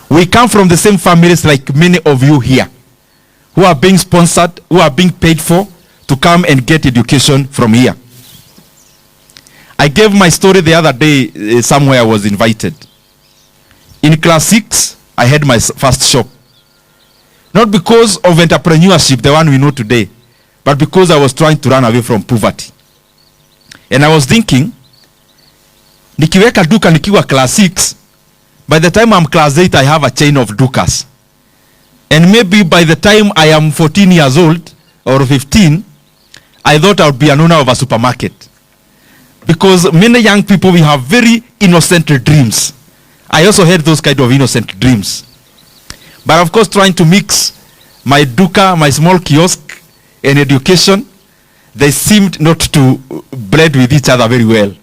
We come from the same families like many of you here, who are being sponsored, who are being paid for to come and get education from here. I gave my story the other day somewhere I was invited. In class 6, I had my first shop. Not because of entrepreneurship, the one we know today, but because I was trying to run away from poverty. And I was thinking, nikiweka duka nikiwa class 6, by the time I'm class 8, I have a chain of dukas. And maybe by the time I am 14 years old or 15, I thought I would be an owner of a supermarket. Because many young people, we have very innocent dreams. I also had those kind of innocent dreams. But of course, trying to mix my duka, my small kiosk, and education, they seemed not to blend with each other very well.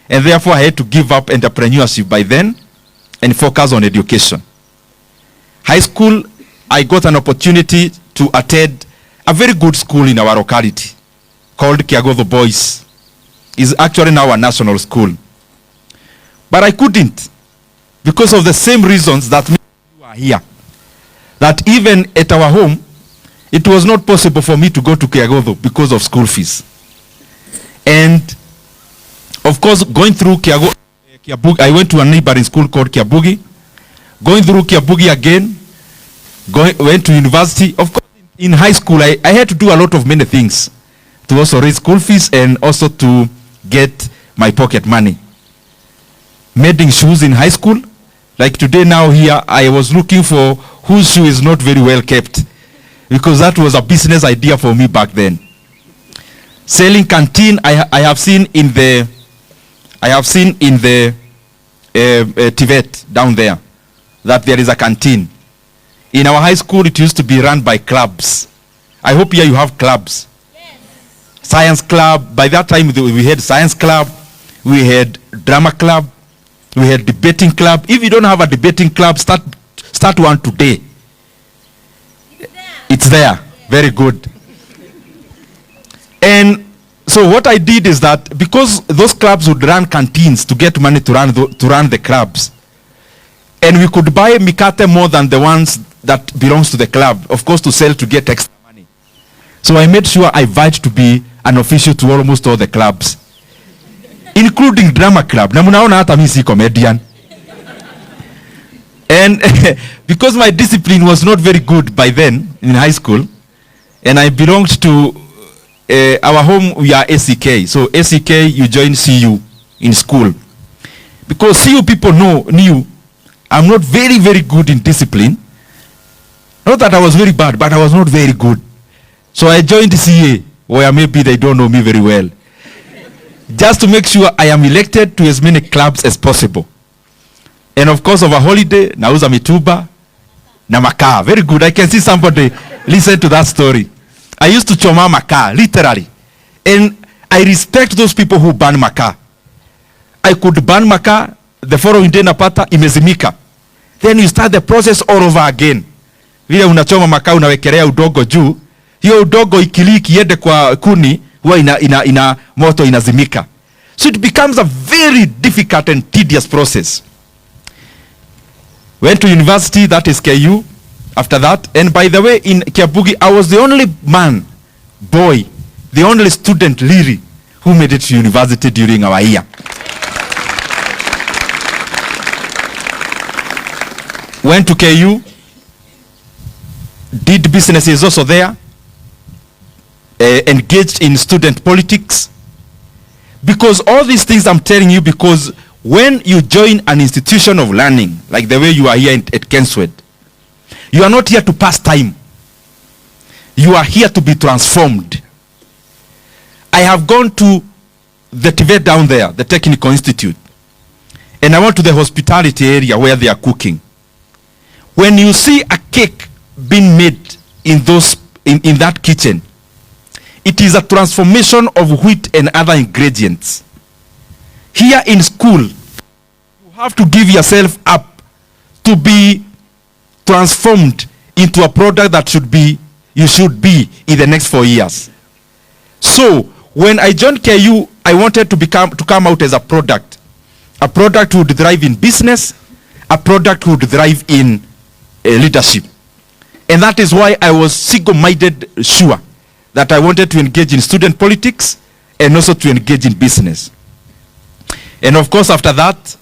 And therefore, I had to give up entrepreneurship by then and focus on education. High school, I got an opportunity to attend a very good school in our locality called Kiagodho Boys. It's actually now a national school. But I couldn't, because of the same reasons that you are here. That even at our home, it was not possible for me to go to Kiagodho because of school fees. And of course, going through Kiabugi, I went to a neighboring school called Kiabugi. Going through Kiabugi again, went to university. Of course, in high school, I had to do a lot of many things to also raise school fees and also to get my pocket money. Mending shoes in high school. Like today now here, I was looking for whose shoe is not very well kept, because that was a business idea for me back then. Selling canteen, I have seen in the Tibet down there that there is a canteen. In our high school, it used to be run by clubs. I hope here you have clubs. Yes. Science club. By that time, we had science club, we had drama club, we had debating club. If you don't have a debating club, start one today. It's there. Yeah. Very good. And so what I did is that because those clubs would run canteens to get money to run the clubs, and we could buy mikate more than the ones that belongs to the club, of course, to sell to get extra money. So I made sure I vied to be an official to almost all the clubs, including drama club. Na munaona hata mimi si comedian. And because my discipline was not very good by then in high school, and I belonged to our home, we are ACK. So ACK, you join CU in school. Because CU people knew I'm not very, very good in discipline. Not that I was very bad, but I was not very good. So I joined CA, where maybe they don't know me very well. Just to make sure I am elected to as many clubs as possible. And of course, over holiday, nauza mituba, na makaa. Very good. I can see somebody listen to that story. I used to choma makaa, literally. And I respect those people who burn makaa. I could burn makaa, the following day napata imezimika. Then you start the process all over again. Vile unachoma makaa, unawekelea udogo juu, hiyo udogo ikiliki iende kwa kuni, huwa ina moto inazimika. So it becomes a very difficult and tedious process. Went to university, that is KU, after that. And by the way, in Kiabugi, I was the only boy, the only student, really, who made it to university during our year. Went to KU, did businesses also there, engaged in student politics. Because all these things I'm telling you, because when you join an institution of learning, like the way you are here at Kenswed, you are not here to pass time. You are here to be transformed. I have gone to the Tibet down there, the Technical Institute, and I went to the hospitality area where they are cooking. When you see a cake being made in that kitchen, it is a transformation of wheat and other ingredients. Here in school, you have to give yourself up to be transformed into a product that you should be in the next 4 years. So when I joined KU, I wanted to come out as a product who would thrive in business, a product who would thrive in leadership. And that is why I was single-minded sure that I wanted to engage in student politics and also to engage in business. And of course, after that,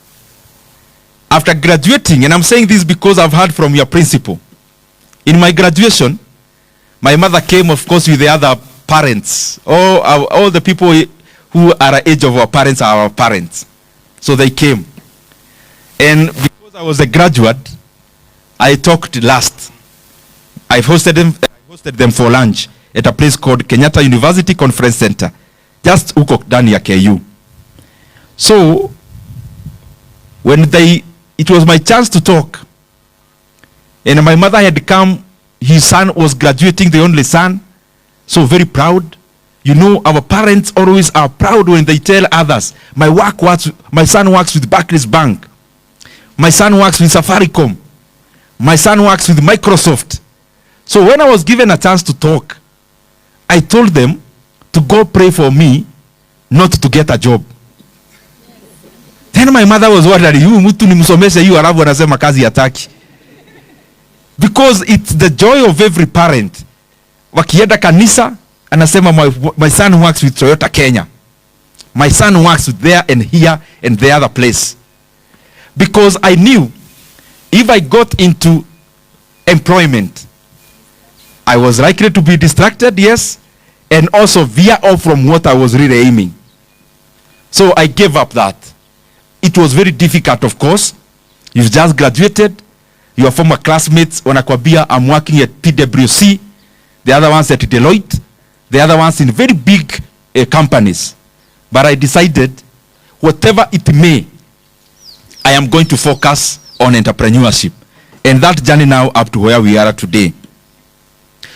after graduating, and I'm saying this because I've heard from your principal, in my graduation, my mother came, of course, with the other parents. All the people who are the age of our parents are our parents. So they came. And because I was a graduate, I talked last. I hosted them for lunch at a place called Kenyatta University Conference Center, just huko ndani ya KU. So, it was my chance to talk. And my mother had come, his son was graduating, the only son, so very proud. You know, our parents always are proud when they tell others, my son works with Barclays Bank. My son works with Safaricom. My son works with Microsoft. So when I was given a chance to talk, I told them to go pray for me not to get a job. Then my mother was wondering, you mtu nimsomeshe yu alafu anasema kazi hataki. Because it's the joy of every parent. Wakienda kanisa, anasema my son works with Toyota Kenya. My son works with there and here and the other place. Because I knew if I got into employment, I was likely to be distracted, yes, and also veer off from what I was really aiming. So I gave up that. It was very difficult, of course. You've just graduated. Your former classmates, wanakwambia, I'm working at PwC. The other ones at Deloitte. The other ones in very big companies. But I decided, whatever it may, I am going to focus on entrepreneurship. And that journey now up to where we are today.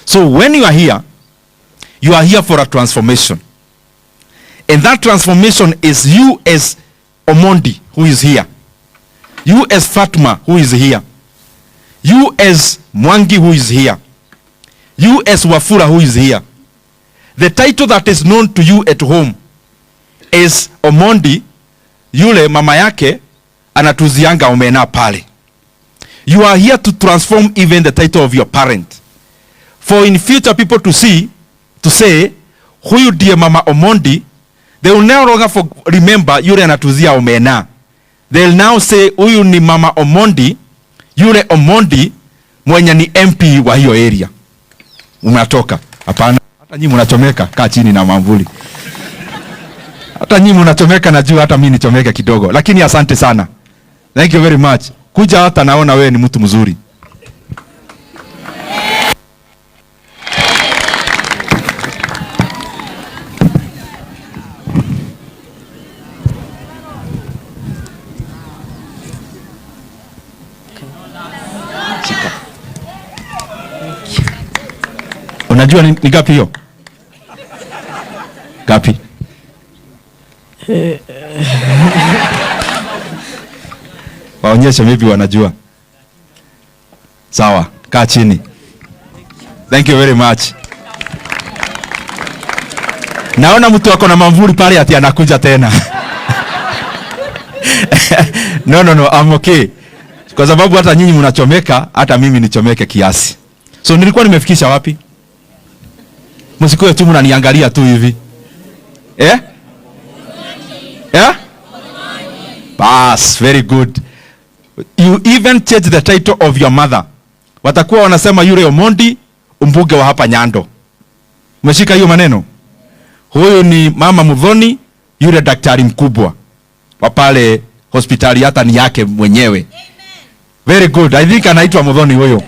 So when you are here for a transformation. And that transformation is you as Omondi, who is here. You as Fatma, who is here. You as Mwangi, who is here. You as Wafula, who is here. The title that is known to you at home is Omondi, yule mama yake anatuzianga omena pale. You are here to transform even the title of your parent. For in future people to say, huyu ndiye mama Omondi, they will no longer remember yule anatuzia omena. They will now say, huyu ni mama Omondi, yule Omondi mwenye ni MP wa hiyo area. Unatoka. Hapana. Hata nyinyi mnachomeka, kaa chini na mamvuli. Hata nyinyi mnachomeka, najua hata mimi nichomeka kidogo. Lakini asante sana. Thank you very much. Kuja hata naona wewe ni mtu mzuri. Unajua ni gapi hiyo? Gapi? Waonyeshe, maybe wanajua. Sawa, kaa chini. Thank you very much. Naona mtu wako na mamvuli pale ati anakuja tena. No, I'm okay. Kwa sababu hata nyinyi mnachomeka, hata mimi nichomeke kiasi. So nilikuwa nimefikisha wapi? Msikuwe tu mnaniangalia tu hivi. Pass, very good. You even change the title of your mother. Watakuwa wanasema yule Omondi, umbuge wa hapa Nyando. Umeshika hiyo maneno? Huyo ni mama Muthoni, yule daktari mkubwa wa pale hospitali, hata ni yake mwenyewe. Very good. I think anaitwa Muthoni huyo.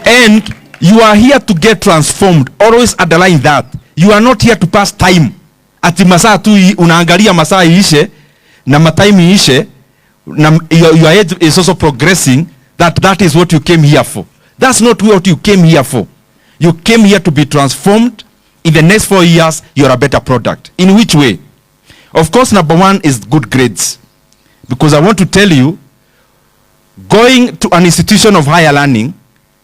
And you are here to get transformed. Always underline that. You are not here to pass time. Ati masaa tu unaangalia masaa iishe na matime iishe na your age is also progressing. That is what you came here for. That's not what you came here for. You came here to be transformed. In the next 4 years, you're a better product. In which way? Of course, number one is good grades. Because I want to tell you, going to an institution of higher learning,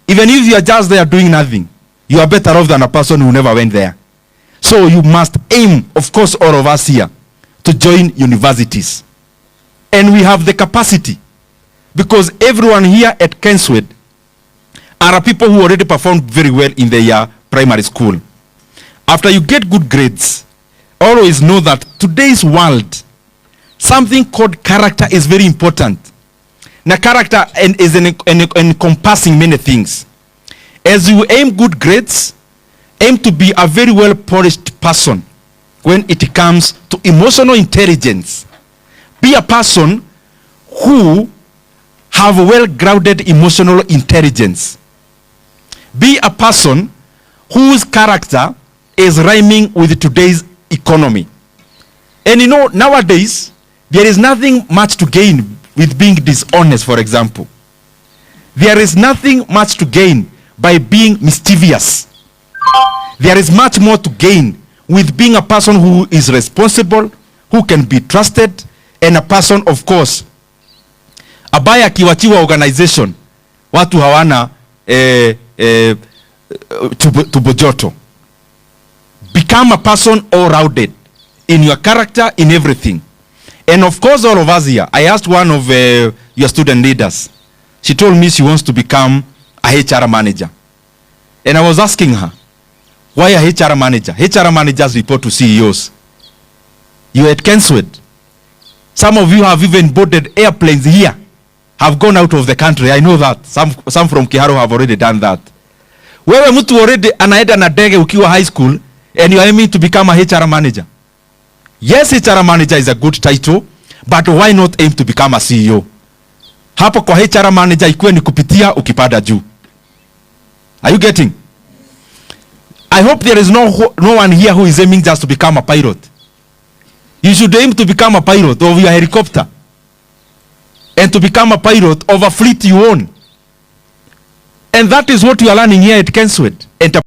even if you are just there doing nothing, you are better off than a person who never went there. So you must aim, of course, all of us here, to join universities. And we have the capacity. because everyone here at Kenswed are people who already performed very well in their primary school. After you get good grades, always know that today's world, something called character is very important. Now, character is encompassing many things. As you aim good grades, aim to be a very well polished person when it comes to emotional intelligence. Be a person who have well-grounded emotional intelligence. Be a person whose character is rhyming with today's economy. And you know, nowadays, there is nothing much to gain with being dishonest, for example. There is nothing much to gain by being mischievous. There is much more to gain with being a person who is responsible, who can be trusted, and a person, of course, ambaye akiwachiwa organization, watu hawana tubojoto. Become a person all-rounded in your character, in everything. And of course, all of us here, I asked one of your student leaders. She told me she wants to become a HR manager. And I was asking her, why a HR manager? HR managers report to CEOs. You're at Kenswed. Some of you have even boarded airplanes here, have gone out of the country. I know that. Some from Kiharu have already done that. Wewe mtu already anaenda na ndege ukiwa high school and you are aiming to become a HR manager. Yes, HR manager is a good title, but why not aim to become a CEO? Hapo kwa HR manager ikuwe ni kupitia ukipanda juu. Are you getting? I hope there is no one here who is aiming just to become a pilot. You should aim to become a pilot of your helicopter and to become a pilot of a fleet you own. And that is what you are learning here at Kenswed.